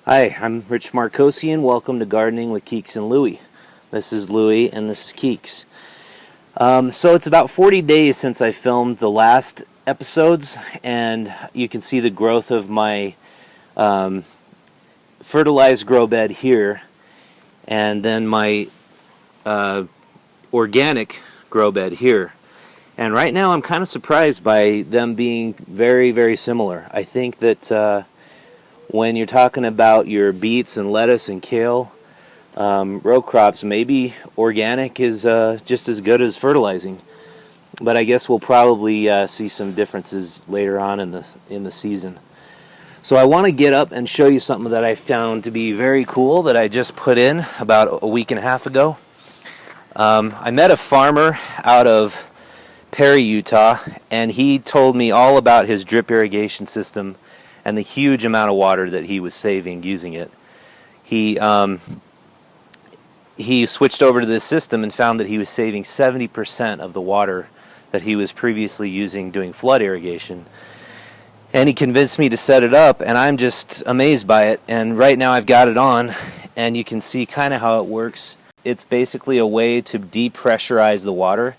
Hi, I'm Rich Marcosian. Welcome to Gardening with Keeks and Louie. This is Louie and this is Keeks. So it's about 40 days since I filmed the last episodes, and you can see the growth of my fertilized grow bed here, and then my organic grow bed here. And right now I'm kind of surprised by them being very, very similar. I think that when you're talking about your beets and lettuce and kale, row crops, maybe organic is just as good as fertilizing. But I guess we'll probably see some differences later on in the season. So I want to get up and show you something that I found to be very cool that I just put in about a week and a half ago. I met a farmer out of Perry, Utah, and he told me all about his drip irrigation system and the huge amount of water that he was saving using it. He switched over to this system and found that he was saving 70% of the water that he was previously using doing flood irrigation. And he convinced me to set it up, and I'm just amazed by it. And right now I've got it on, and you can see kind of how it works. It's basically a way to depressurize the water.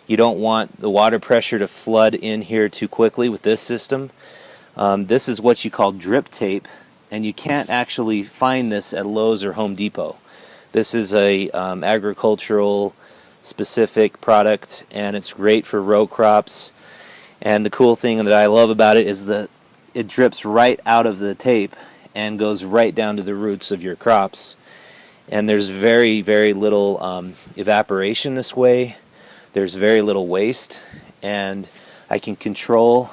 You don't want the water pressure to flood in here too quickly with this system. This is what you call drip tape, and you can't actually find this at Lowe's or Home Depot. This is a agricultural specific product, and it's great for row crops. And the cool thing that I love about it is that it drips right out of the tape and goes right down to the roots of your crops. And there's very, very little evaporation this way. There's very little waste, and I can control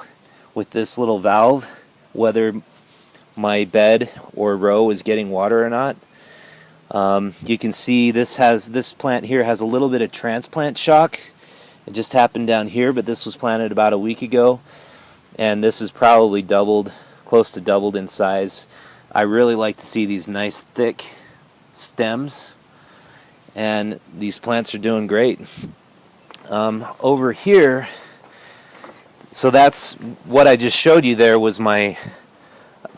with this little valve whether my bed or row is getting water or not. You can see this plant here has a little bit of transplant shock. It just happened down here, but this was planted about a week ago, and this is probably close to doubled in size. I really like to see these nice thick stems, and these plants are doing great. Over here, so that's what I just showed you there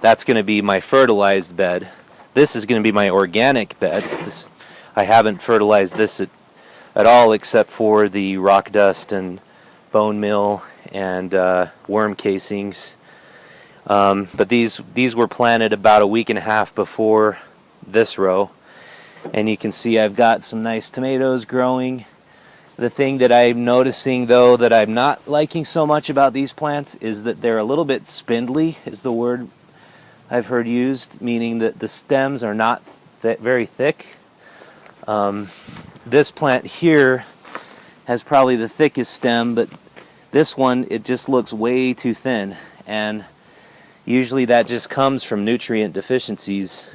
that's going to be my fertilized bed. This is going to be my organic bed. I haven't fertilized this at all except for the rock dust and bone meal and worm casings. But these were planted about a week and a half before this row. And you can see I've got some nice tomatoes growing. The thing that I'm noticing, though, that I'm not liking so much about these plants is that they're a little bit spindly, is the word I've heard used, meaning that the stems are not very thick. This plant here has probably the thickest stem, but this one, it just looks way too thin. And usually that just comes from nutrient deficiencies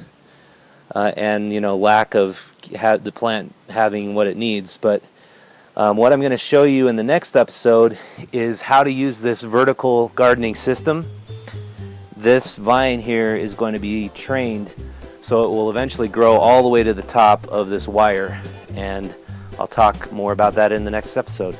and lack of the plant having what it needs. But what I'm going to show you in the next episode is how to use this vertical gardening system. This vine here is going to be trained so it will eventually grow all the way to the top of this wire, and I'll talk more about that in the next episode.